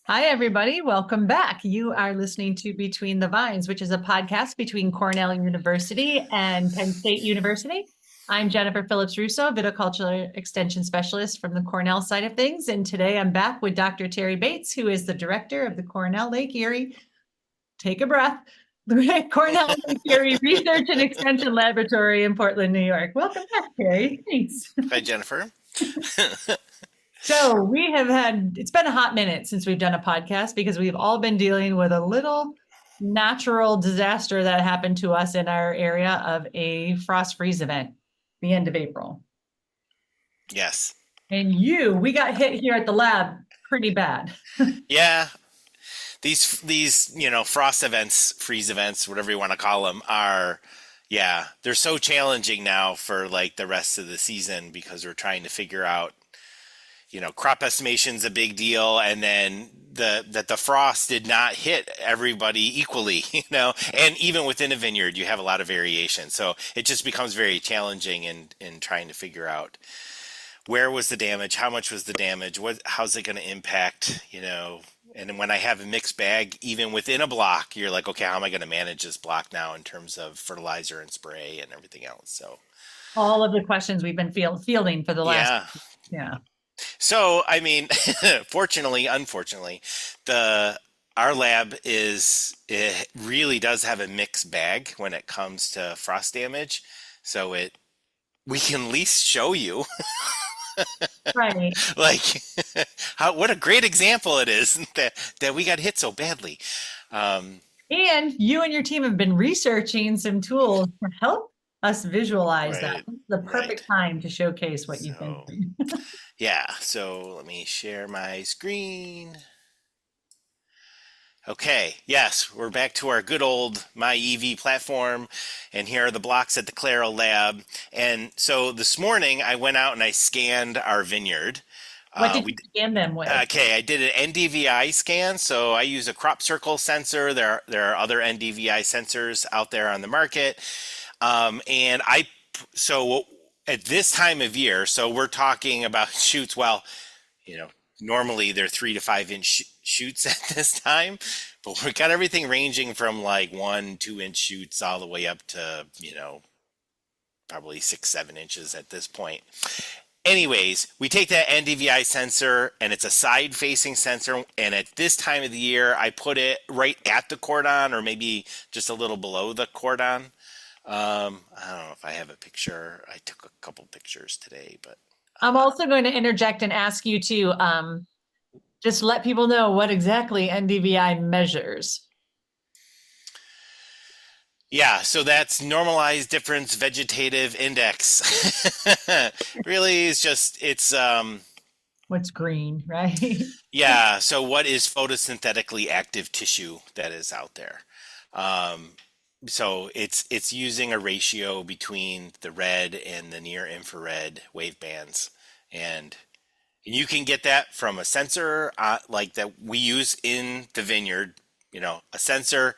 Hi, everybody. Welcome back. You are listening to Between the Vines, which is a podcast between Cornell University and Penn State University. I'm Jennifer Phillips Russo, viticulture extension specialist from the Cornell side of things. And today I'm back with Dr. Terry Bates, who is the director of the Cornell Lake Erie, take a breath, the Cornell Lake Erie Research and Extension Laboratory in Portland, New York. Welcome back, Terry. Thanks. Hi, Jennifer. So it's been a hot minute since we've done a podcast because we've all been dealing with a little natural disaster that happened to us in our area of a frost freeze event, the end of April. Yes. And we got hit here at the lab pretty bad. Yeah. These, frost events, freeze events, whatever you want to call them they're so challenging now for like the rest of the season because we're trying to figure out, crop estimation's a big deal. And then that the frost did not hit everybody equally, and even within a vineyard, you have a lot of variation. So it just becomes very challenging in trying to figure out where was the damage, how much was the damage, how's it going to impact, and when I have a mixed bag, even within a block, you're like, okay, how am I going to manage this block now in terms of fertilizer and spray and everything else? So all of the questions we've been fielding for the last, yeah. So, I mean, fortunately, unfortunately, our lab it really does have a mixed bag when it comes to frost damage. So we can at least show you Right. like what a great example it is that we got hit so badly. And you and your team have been researching some tools to help us visualize that. It's the perfect time to showcase what you've been doing. Yeah, so let me share my screen. Okay, yes, we're back to our good old MyEV platform, and here are the blocks at the Claro lab. And so this morning I went out and I scanned our vineyard. What did you scan them with? Okay, I did an NDVI scan, so I use a crop circle sensor. There are other NDVI sensors out there on the market, so at this time of year, so we're talking about shoots. Well, normally they're 3 to 5 inch shoots at this time, but we've got everything ranging from like 1-2 inch shoots all the way up to probably 6-7 inches at this point. Anyways, we take that NDVI sensor, and it's a side-facing sensor, and at this time of the year, I put it right at the cordon, or maybe just a little below the cordon. I don't know if I have a picture. I took a couple pictures today, but I'm also going to interject and ask you to just let people know what exactly NDVI measures. Yeah, so that's normalized difference vegetative index. Really, it's what's green, right? Yeah, so what is photosynthetically active tissue that is out there? So it's using a ratio between the red and the near infrared wave bands, and you can get that from a sensor like that we use in the vineyard. A sensor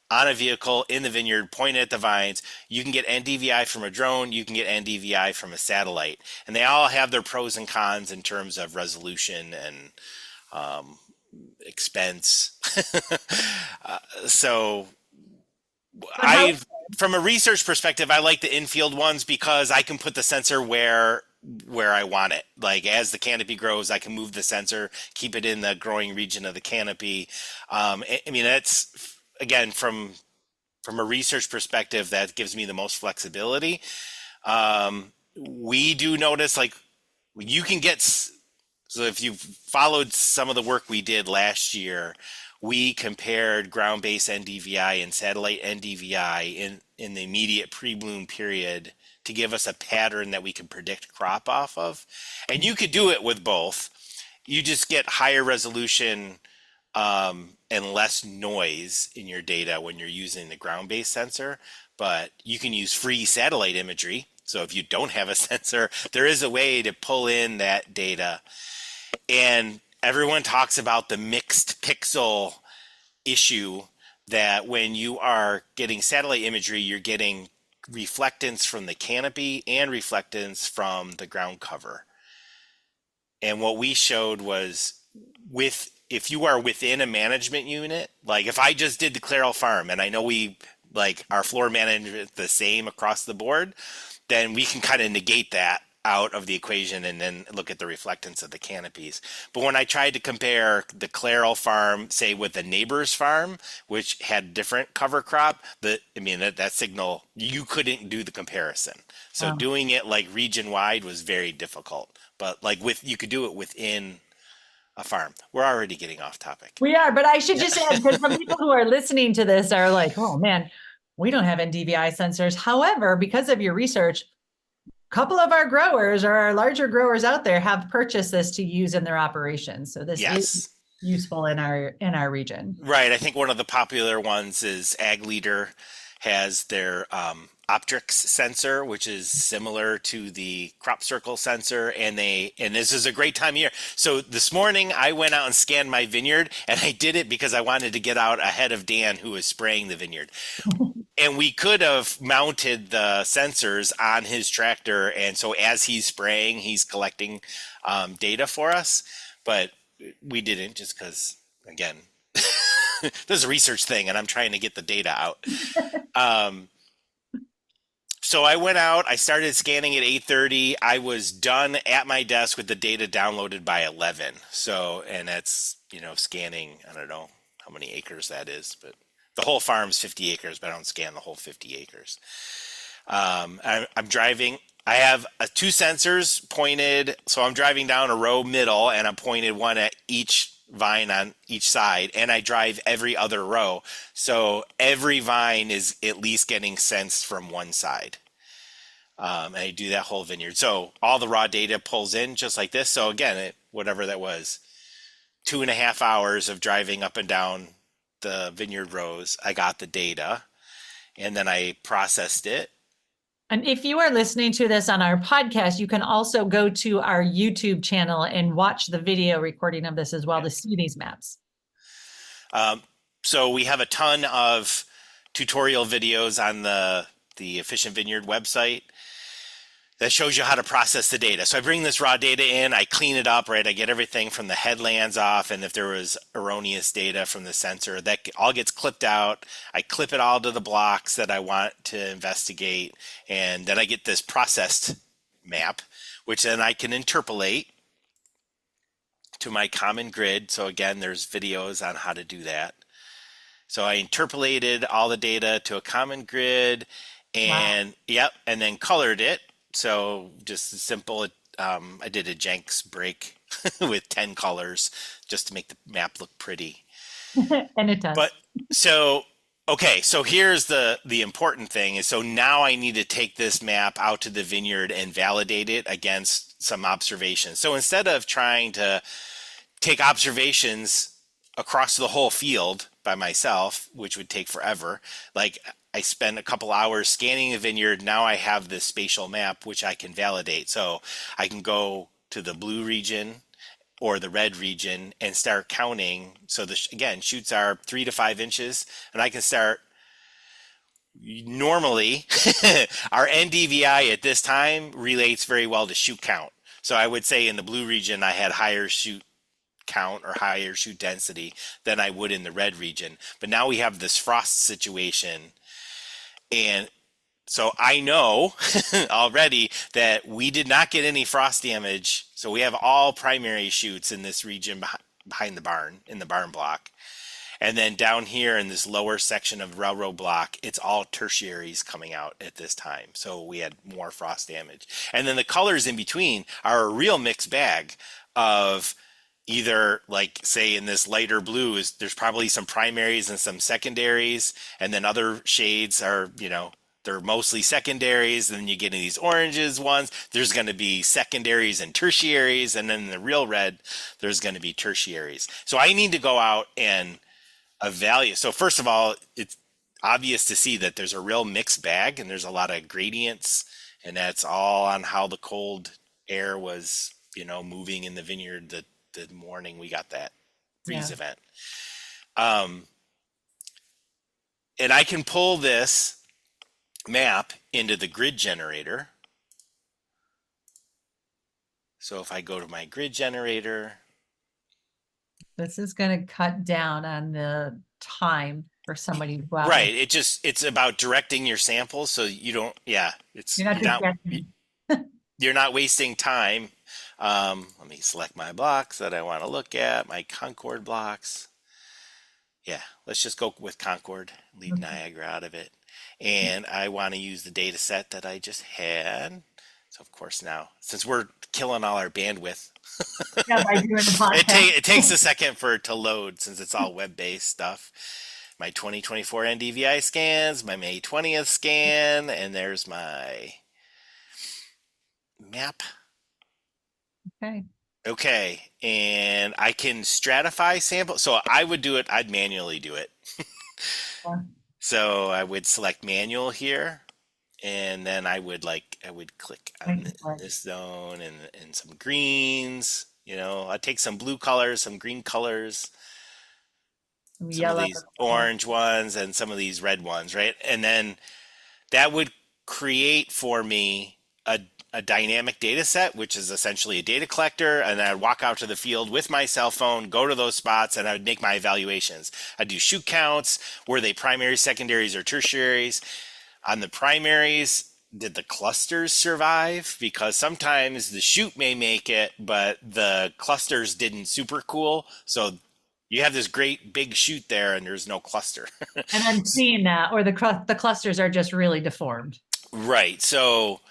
on a vehicle in the vineyard pointed at the vines. You can get NDVI from a drone, you can get NDVI from a satellite, and they all have their pros and cons in terms of resolution and expense. So from a research perspective, I like the infield ones because I can put the sensor where I want it. Like as the canopy grows, I can move the sensor, keep it in the growing region of the canopy. I mean, that's again from a research perspective, that gives me the most flexibility. We do notice like you can get, so if you've followed some of the work we did last year, we compared ground-based NDVI and satellite NDVI in the immediate pre-bloom period to give us a pattern that we can predict crop off of. And you could do it with both. You just get higher resolution and less noise in your data when you're using the ground-based sensor, but you can use free satellite imagery. So if you don't have a sensor, there is a way to pull in that data. And everyone talks about the mixed pixel issue, that when you are getting satellite imagery, you're getting reflectance from the canopy and reflectance from the ground cover. And what we showed was with if you are within a management unit, like if I just did the Clairol farm and I know we like our floor management the same across the board, then we can kind of negate that out of the equation and then look at the reflectance of the canopies. But when I tried to compare the Clairol farm, say with the neighbor's farm, which had different cover crop, that signal, you couldn't do the comparison. So Wow. doing it like region wide was very difficult. But like you could do it within a farm. We're already getting off topic. We are, but I should just add, because some people who are listening to this are like, oh man, we don't have NDVI sensors. However, because of your research, a couple of our growers or our larger growers out there have purchased this to use in their operations. So this is Yes. useful in our region. Right. I think one of the popular ones is Ag Leader has their Optrix sensor, which is similar to the crop circle sensor, and this is a great time of year. So this morning I went out and scanned my vineyard, and I did it because I wanted to get out ahead of Dan, who was spraying the vineyard. And we could have mounted the sensors on his tractor, and so as he's spraying, he's collecting data for us, but we didn't, just because, again, this is a research thing, and I'm trying to get the data out. So I went out, I started scanning at 8:30. I was done at my desk with the data downloaded by 11. So, and that's, scanning, I don't know how many acres that is, but the whole farm's 50 acres, but I don't scan the whole 50 acres. I'm driving. I have two sensors pointed. So I'm driving down a row middle, and I'm pointed one at each vine on each side, and I drive every other row. So every vine is at least getting sensed from one side. And I do that whole vineyard. So all the raw data pulls in just like this. So again, whatever that was, 2.5 hours of driving up and down the vineyard rows, I got the data, and then I processed it. And if you are listening to this on our podcast, you can also go to our YouTube channel and watch the video recording of this as well to see these maps. So we have a ton of tutorial videos on the Efficient Vineyard website that shows you how to process the data. So I bring this raw data in, I clean it up, right? I get everything from the headlands off, and if there was erroneous data from the sensor, that all gets clipped out. I clip it all to the blocks that I want to investigate, and then I get this processed map, which then I can interpolate to my common grid. So again, there's videos on how to do that. So I interpolated all the data to a common grid, and and then colored it. So just simple, I did a Jenks break with 10 colors just to make the map look pretty. And it does. But so here's the important thing is, so now I need to take this map out to the vineyard and validate it against some observations. So instead of trying to take observations across the whole field by myself, which would take forever, like I spent a couple hours scanning the vineyard. Now I have this spatial map, which I can validate. So I can go to the blue region or the red region and start counting. So again, shoots are 3 to 5 inches, and I can start. Normally, our NDVI at this time relates very well to shoot count. So I would say in the blue region, I had higher shoot count or higher shoot density than I would in the red region. But now we have this frost situation. And so I know already that we did not get any frost damage. So we have all primary shoots in this region behind the barn, in the barn block. And then down here in this lower section of railroad block, it's all tertiaries coming out at this time. So we had more frost damage. And then the colors in between are a real mixed bag of either, like, say in this lighter blue, there's probably some primaries and some secondaries, and then other shades are, they're mostly secondaries, and then you get in these oranges ones, there's going to be secondaries and tertiaries, and then in the real red, there's going to be tertiaries. So I need to go out and evaluate. So first of all, it's obvious to see that there's a real mixed bag, and there's a lot of gradients, and that's all on how the cold air was, moving in the vineyard the morning we got that freeze event. And I can pull this map into the grid generator. So if I go to my grid generator, This is going to cut down on the time for somebody to go out Right. and It's about directing your samples so you don't, yeah, you're not just guessing. you're not wasting time. Let me select my blocks that I want to look at, my Concord blocks. Yeah, let's just go with Concord, leave Niagara out of it. And I want to use the data set that I just had. So of course now, since we're killing all our bandwidth, Yeah, by doing the podcast. it takes a second for it to load since it's all web-based stuff. My 2024 NDVI scans, my May 20th scan, and there's my map. Okay. Okay, and I can stratify sample. So I would do it, I'd manually do it. Yeah. So I would select manual here, and then I would click on this zone and some greens. I'd take some blue colors, some green colors, some of Yellow. these orange ones, and some of these red ones, right? And then that would create for me a dynamic data set, which is essentially a data collector. And then I'd walk out to the field with my cell phone, go to those spots, and I would make my evaluations. I'd do shoot counts. Were they primaries, secondaries, or tertiaries? On the primaries, did the clusters survive? Because sometimes the shoot may make it, but the clusters didn't super cool. So you have this great big shoot there and there's no cluster. And I'm seeing that, or the clusters are just really deformed. Right. So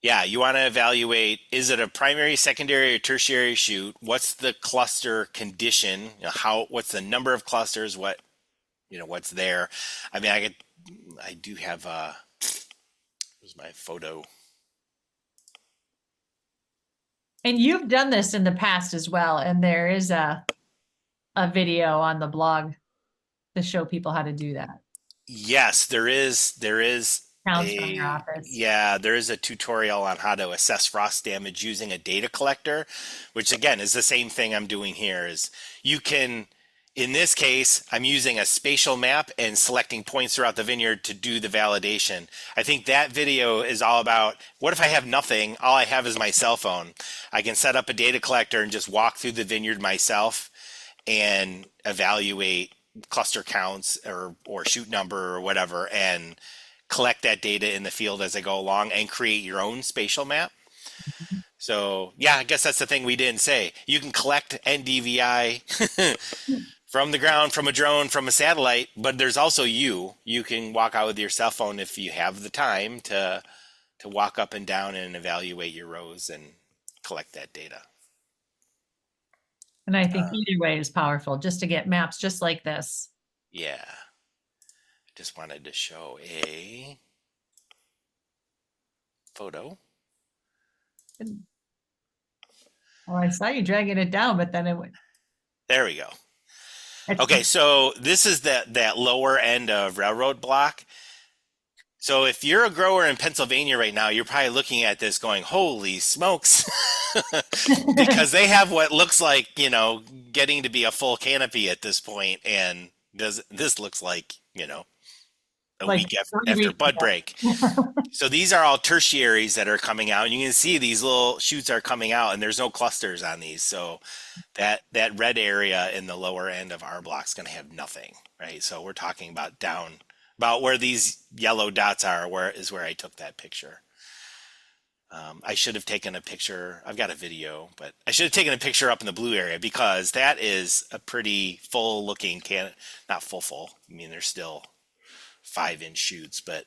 yeah, you want to evaluate, is it a primary, secondary, or tertiary shoot? What's the cluster condition? What's the number of clusters? What's there? I mean, I do have, here's my photo. And you've done this in the past as well. And there is a video on the blog to show people how to do that. Yes, there is Counts from your office. Yeah, there is a tutorial on how to assess frost damage using a data collector, which again is the same thing I'm doing here. Is you can, in this case, I'm using a spatial map and selecting points throughout the vineyard to do the validation. I think that video is all about, what if I have nothing? All I have is my cell phone. I can set up a data collector and just walk through the vineyard myself and evaluate cluster counts or shoot number or whatever, and collect that data in the field as I go along and create your own spatial map. So yeah, I guess that's the thing we didn't say. You can collect NDVI from the ground, from a drone, from a satellite, but there's also you can walk out with your cell phone if you have the time to walk up and down and evaluate your rows and collect that data. And I think either way is powerful, just to get maps just like this. Yeah. Just wanted to show a photo. Oh, I saw you dragging it down, but then it went. There we go. Okay, so this is that lower end of railroad block. So if you're a grower in Pennsylvania right now, you're probably looking at this going, holy smokes, because they have what looks like, getting to be a full canopy at this point. And this looks like, a week after bud break. So these are all tertiaries that are coming out. And you can see these little shoots are coming out and there's no clusters on these. So that red area in the lower end of our block is going to have nothing, right? So we're talking about where these yellow dots are, where I took that picture. I should have taken a picture. I've got a video, but I should have taken a picture up in the blue area because that is a pretty full looking not full. I mean, there's still 5-inch shoots, but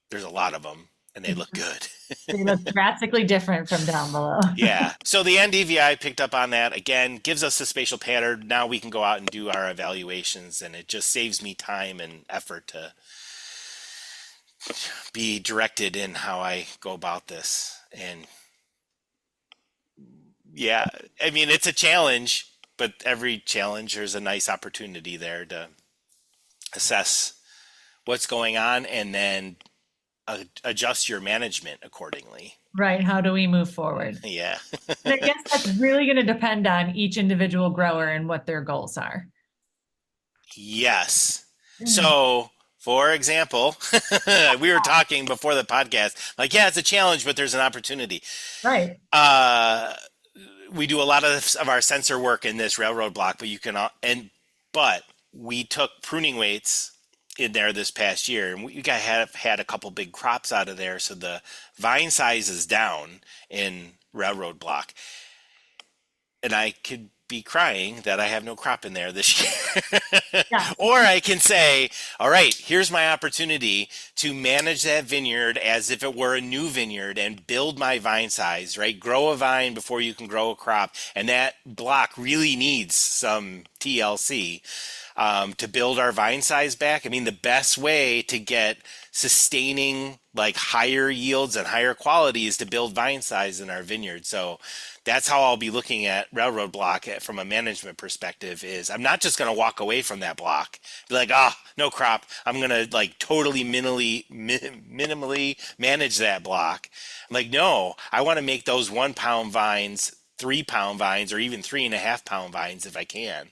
there's a lot of them and they look good. They look drastically different from down below. Yeah. So the NDVI picked up on that. Again, gives us a spatial pattern. Now we can go out and do our evaluations, and it just saves me time and effort to be directed in how I go about this. And yeah, I mean, it's a challenge, but every challenge, there's a nice opportunity there to assess what's going on and then adjust your management accordingly. Right. How do we move forward? Yeah. And I guess that's really going to depend on each individual grower and what their goals are. Yes. So, for example, we were talking before the podcast, like, yeah, it's a challenge, but there's an opportunity. Right. we do a lot of our sensor work in this railroad block, but but we took pruning weights in there this past year, and we have had a couple big crops out of there, so the vine size is down in railroad block, and I could be crying that I have no crop in there this year. Yeah. Or I can say, all right, here's my opportunity to manage that vineyard as if it were a new vineyard and build my vine size, right? Grow a vine before you can grow a crop. And that block really needs some TLC to build our vine size back. I mean, the best way to get sustaining like higher yields and higher quality is to build vine size in our vineyard. So that's how I'll be looking at railroad block from a management perspective. Is I'm not just going to walk away from that block, be like, no crop. I'm going to like totally minimally manage that block. I'm like, no, I want to make those 1 pound vines, 3 pound vines, or even 3.5 pound vines if I can.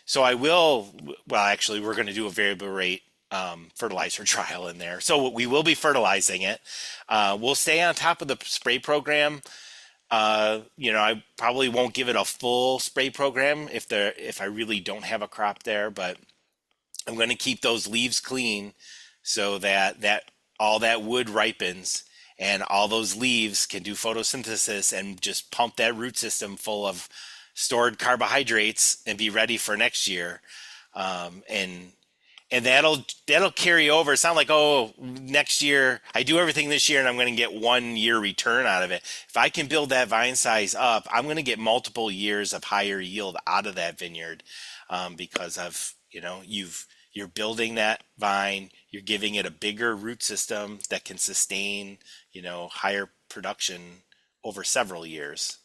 So I will, well, actually, we're going to do a variable rate fertilizer trial in there. So we will be fertilizing it. We'll stay on top of the spray program. I probably won't give it a full spray program if I really don't have a crop there, but I'm going to keep those leaves clean so that all that wood ripens and all those leaves can do photosynthesis and just pump that root system full of stored carbohydrates and be ready for next year. And that'll carry over. It's not like, next year I do everything this year and I'm going to get 1 year return out of it. If I can build that vine size up, I'm going to get multiple years of higher yield out of that vineyard, because of, you're building that vine, you're giving it a bigger root system that can sustain, higher production over several years.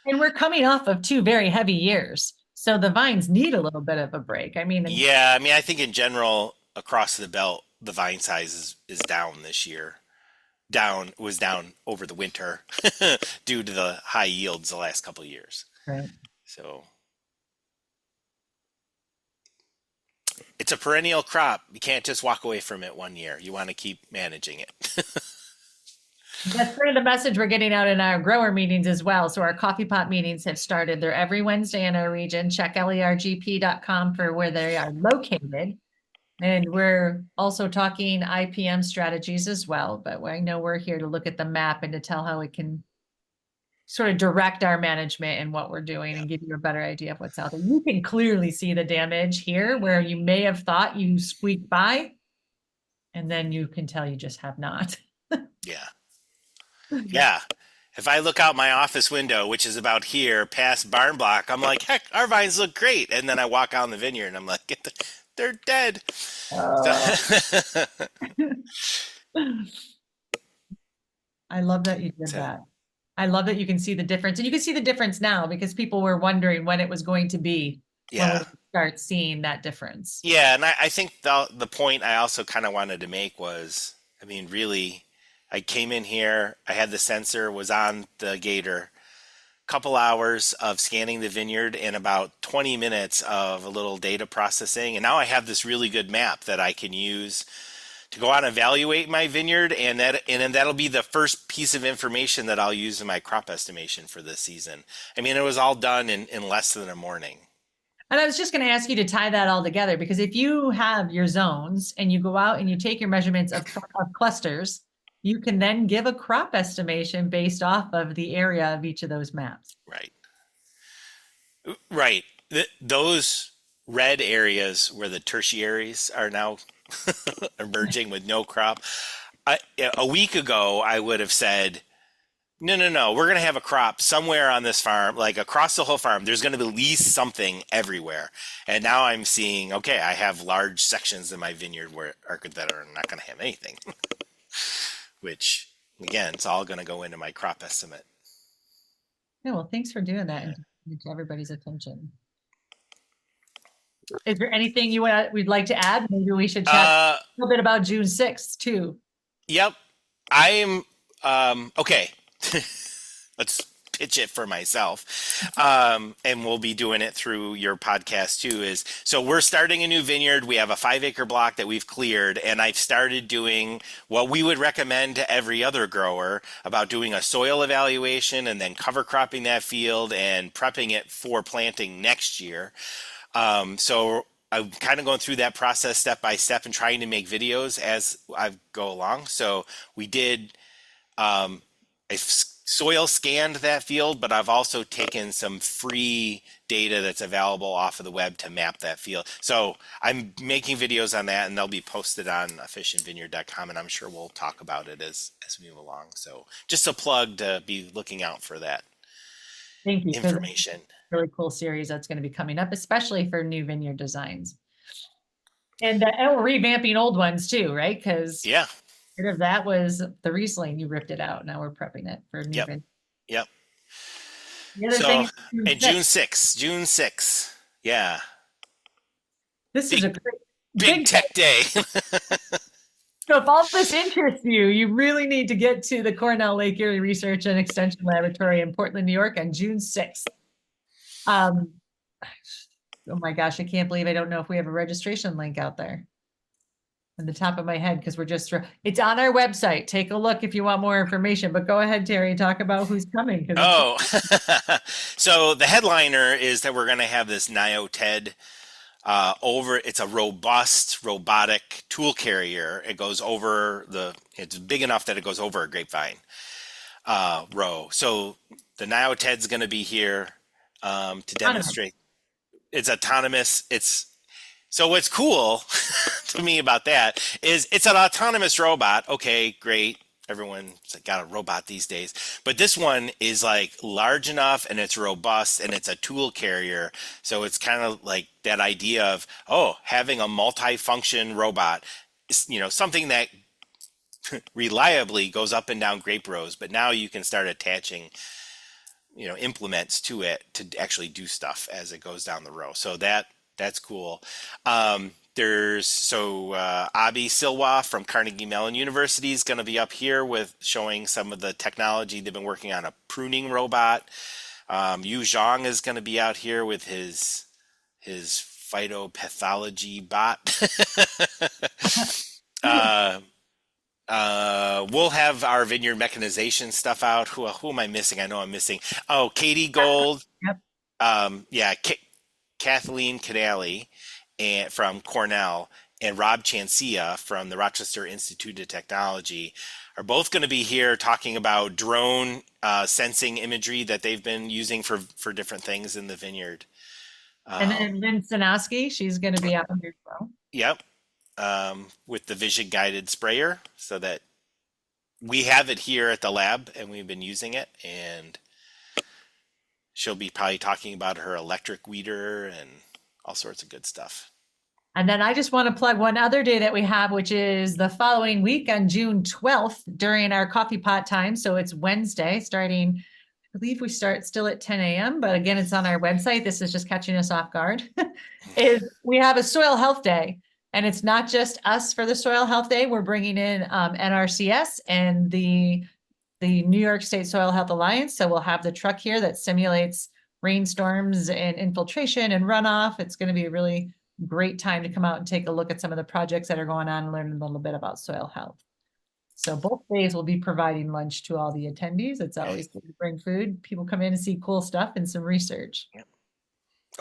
And we're coming off of 2 very heavy years. So the vines need a little bit of a break. I mean, I think in general, across the belt, the vine size is down this year. Was down over the winter due to the high yields the last couple of years. right. So it's a perennial crop. You can't just walk away from it 1 year. You want to keep managing it. That's sort of the message we're getting out in our grower meetings as well. So our coffee pot meetings have started. They're every Wednesday in our region. Check lergp.com for where they are located. And we're also talking IPM strategies as well. But I know we're here to look at the map and to tell how we can sort of direct our management and what we're doing and give you a better idea of what's out there. You can clearly see the damage here where you may have thought you squeaked by, and then you can tell you just have not. Yeah. Yeah. If I look out my office window, which is about here past barn block, I'm like, heck, our vines look great. And then I walk out in the vineyard and I'm like, they're dead. I love that you did that. I love that you can see the difference. And you can see the difference now because people were wondering when it was going to be when we start seeing that difference. Yeah. And I think the point I also kind of wanted to make was, I mean, really, I came in here, I had the sensor, was on the gator, couple hours of scanning the vineyard and about 20 minutes of a little data processing. And now I have this really good map that I can use to go out and evaluate my vineyard. And then that'll be the first piece of information that I'll use in my crop estimation for this season. I mean, it was all done in less than a morning. And I was just going to ask you to tie that all together, because if you have your zones and you go out and you take your measurements of clusters, you can then give a crop estimation based off of the area of each of those maps. Right. Right. Those red areas where the tertiaries are now emerging with no crop. A week ago, I would have said, no, we're going to have a crop somewhere on this farm, like across the whole farm. There's going to be at least something everywhere. And now I'm seeing, okay, I have large sections in my vineyard that are not going to have anything. Which, again, it's all going to go into my crop estimate. Yeah, well, thanks for doing that and to everybody's attention. Is there anything we'd like to add? Maybe we should chat a little bit about June 6th, too. Yep. I am, okay. Let's pitch it for myself. And we'll be doing it through your podcast too. So we're starting a new vineyard. We have a 5-acre block that we've cleared, and I've started doing what we would recommend to every other grower about doing a soil evaluation and then cover cropping that field and prepping it for planting next year. So I'm kind of going through that process step by step and trying to make videos as I go along. So we did, I soil scanned that field, but I've also taken some free data that's available off of the web to map that field. So I'm making videos on that, and they'll be posted on efficientvineyard.com, and I'm sure we'll talk about it as we move along. So just a plug to be looking out for that Thank you. information. Really cool series that's going to be coming up, especially for new vineyard designs. And we're revamping old ones too, right? Because Yeah. part of that was the Riesling, you ripped it out. Now we're prepping it for new vineyard. Yep. The other So, thing and June 6th. Yeah. This is a big tech day. So if all this interests you, you really need to get to the Cornell Lake Erie Research and Extension Laboratory in Portland, New York on June 6th. Oh my gosh, I can't believe I don't know if we have a registration link out there on the top of my head, because it's on our website. Take a look if you want more information, but go ahead, Terry, talk about who's coming. Oh, so the headliner is that we're going to have this NIO-TED it's a robust robotic tool carrier. It goes over it's big enough that it goes over a grapevine row. So the NIO-TED's going to be here to demonstrate. It's autonomous. So what's cool to me about that is it's an autonomous robot. Okay, great. Everyone's got a robot these days, but this one is like large enough and it's robust and it's a tool carrier. So it's kind of like that idea of, having a multi-function robot, something that reliably goes up and down grape rows, but now you can start attaching, implements to it to actually do stuff as it goes down the row. So that's cool. Abi Silwa from Carnegie Mellon University is going to be up here with showing some of the technology. They've been working on a pruning robot. Yu Zhang is going to be out here with his phytopathology bot. We'll have our vineyard mechanization stuff out. Who am I missing? I know I'm missing. Oh, Katie Gold. Yep. Kathleen Canali from Cornell and Rob Chancia from the Rochester Institute of Technology are both going to be here talking about drone sensing imagery that they've been using for different things in the vineyard. And then Lynn Sinowski, she's going to be out here as well. Yep. With the vision guided sprayer, so that we have it here at the lab and we've been using it, and she'll be probably talking about her electric weeder and all sorts of good stuff. And then I just want to plug one other day that we have, which is the following week on June 12th during our coffee pot time. So it's Wednesday starting, I believe we start still at 10 a.m., but again, it's on our website. This is just catching us off guard. We have a soil health day, and it's not just us for the soil health day. We're bringing in NRCS and the New York State Soil Health Alliance. So we'll have the truck here that simulates rainstorms and infiltration and runoff. It's going to be a really great time to come out and take a look at some of the projects that are going on and learn a little bit about soil health. So both days we'll be providing lunch to all the attendees. It's always good to bring food. People come in and see cool stuff and some research. Yep.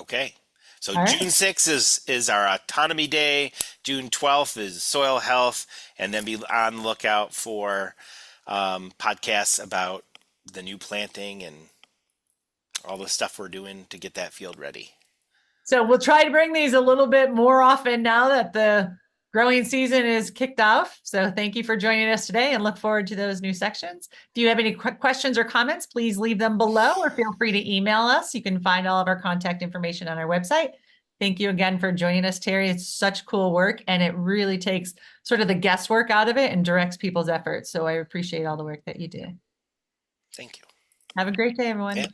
Okay. So All right. June 6th is our autonomy day. June 12th is soil health, and then be on the lookout for podcasts about the new planting and all the stuff we're doing to get that field ready. So we'll try to bring these a little bit more often now that the growing season is kicked off. So thank you for joining us today, and look forward to those new sections. If you have any questions or comments, please leave them below or feel free to email us. You can find all of our contact information on our website. Thank you again for joining us, Terry. It's such cool work, and it really takes sort of the guesswork out of it and directs people's efforts. So I appreciate all the work that you do. Thank you. Have a great day, everyone. Yeah.